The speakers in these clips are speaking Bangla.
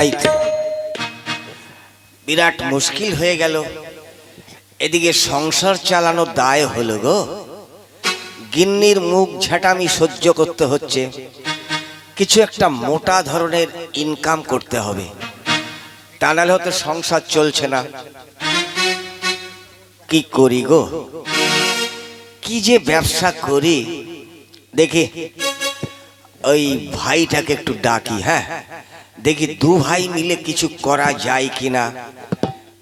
তাই তো, বিরাট মুশকিল হয়ে গেল। এদিকে সংসার চালানো দায় হলো গো, গিন্নির মুখ ঝাঁটামি সহ্য করতে হচ্ছে, কিছু একটা মোটা ধরনের ইনকাম করতে হবে, তা নাহলে হয়তো সংসার চলছে না। কি করি গো, কি যে ব্যবসা করি, দেখি ওই ভাইটাকে একটু ডাকি। হ্যাঁ, দেখি দু ভাই মিলে কিছু করা যায় কিনা।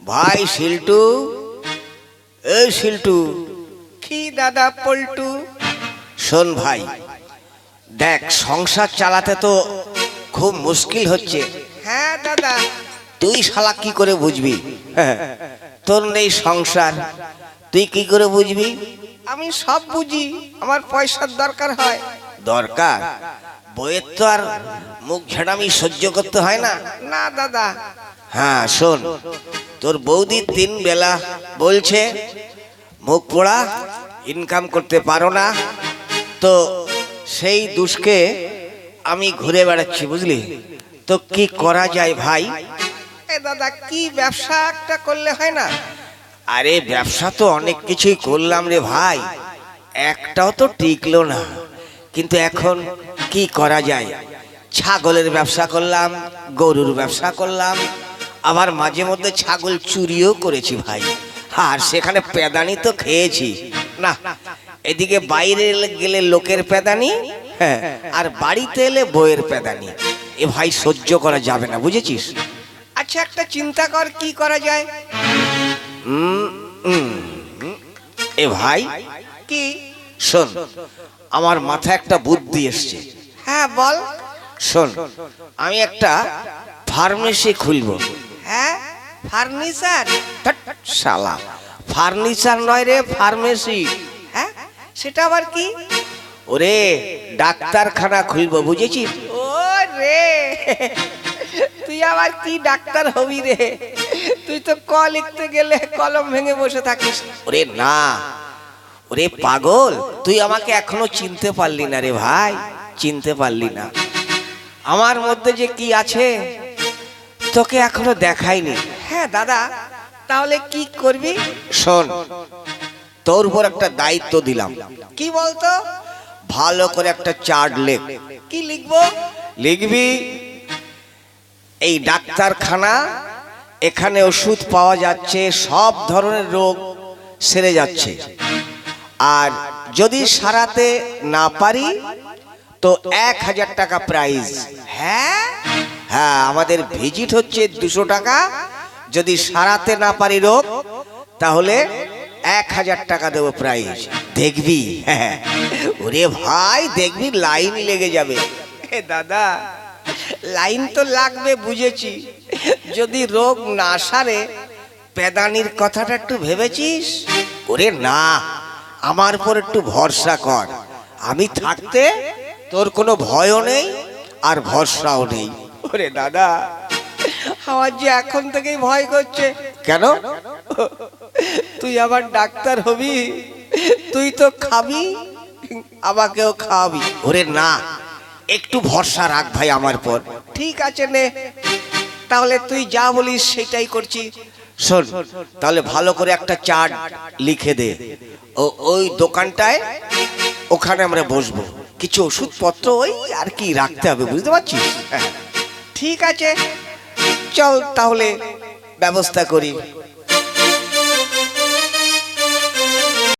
ভাই শিল্টু, এই শিল্টু। কি দাদা পল্টু? শোন ভাই, দেখ সংসার চালাতে তো খুব মুশকিল হচ্ছে। হ্যাঁ দাদা। তুই শালা কি করে বুঝবি? তোর নেই সংসার, তুই কি করে বুঝবি? আমি সব বুঝি, আমার পয়সার দরকার হয়। দরকার? বইয়ের তো আর মুখ ঝাড়ামি সহ্য করতে হয় না। না দাদা। হ্যাঁ শোন, তোর বৌদি 3 বেলা বলছে মুখ পোড়া, ইনকাম করতে পারো না, তো সেই দুষ্কে আমি ঘুরে বেড়াচ্ছি, বুঝলি? তো কি করা যায় ভাই? দাদা কি ব্যবসা একটা করলে হয় না? আরে ব্যবসা তো অনেক কিছুই করলাম রে ভাই, একটাও তো টিকলো না। কিন্তু এখন কি করা যায়? ছাগলের ব্যবসা করলাম, গরুর ব্যবসা করলাম, আবার মাঝে মধ্যে ছাগল চুরিও করেছি ভাই, আর সেখানে পেদানি তো খেয়েছি। না, এদিকে বাইরে গেলে লোকের পেদানি, হ্যাঁ, আর বাড়িতে এলে বইয়ের পেদানি, এ ভাই সহ্য করা যাবে না, বুঝেছিস? আচ্ছা একটা চিন্তা কর, কি করা যায়? এ ভাই কি? শোন, আমার মাথায় একটা বুদ্ধি এসছে। হ্যাঁ বল। শোন, আমি একটা ফার্মেসি খুলবো। হ্যাঁ, ফার্নিচার? শালা, ফার্নিচার নয় রে, ফার্মেসি। হ্যাঁ, সেটা আবার কি? ওরে ডাক্তারখানা খুলবো, বুঝেছিস? ও রে, তুই আবার কি ডাক্তার হবি রে? তুই তো ক লিখতে গেলে কলম ভেঙে বসে থাকিস। ওরে না, ওরে পাগল, তুই আমাকে এখনো চিনতে পারলি না রে ভাই, চিনতে পারলি না। আমার মধ্যে যে কি আছে তোকে এখনো দেখাইনি। হ্যাঁ দাদা, তাহলে কি করবি? শোন, তোর উপর একটা দায়িত্ব দিলাম। কি বলতো? ভালো করে একটা চার্ট লেখ। কি লিখবো? লিখবি এই ডাক্তারখানা, এখানে ওষুধ পাওয়া যাচ্ছে, সব ধরনের রোগ সেরে যাচ্ছে, আর যদি সারাতে না পারি তো 1000 টাকা প্রাইজ। হ্যাঁ হ্যাঁ, আমাদের ভিজিট হচ্ছে 200 টাকা, যদি সারাতে না পারি রোগ তাহলে 1000 টাকা দেবো প্রাইজ। দেখবি? হ্যাঁ, ওরে ভাই দেখবি লাইন লেগে যাবে। দাদা লাইন তো লাগবে বুঝেছি, যদি রোগ না সারে পেদানির কথাটা একটু ভেবেছিস? ওরে না, আমার উপর একটু ভরসা কর, আমি থাকতে তোর কোনো ভয়ও নেই আর ভরসাও নেই। ওরে দাদা, আমার যে এখন থেকেই ভয় করছে। কেন? তুই আবার ডাক্তার হবি, তুই তো খাবি, আমাকেও খাওয়াবি। ওরে না, একটু ভরসা রাখ ভাই আমার পর। ঠিক আছে নে, তাহলে তুই যা বলিস সেটাই করছি। শোন, তাহলে ভালো করে একটা চার্ট লিখে দে, ওই দোকানটায়, ওখানে আমরা বসবো, কিছু ওষুধপত্র ওই আর কি রাখতে হবে, বুঝতে পারছিস? ঠিক আছে, চল তাহলে ব্যবস্থা করি।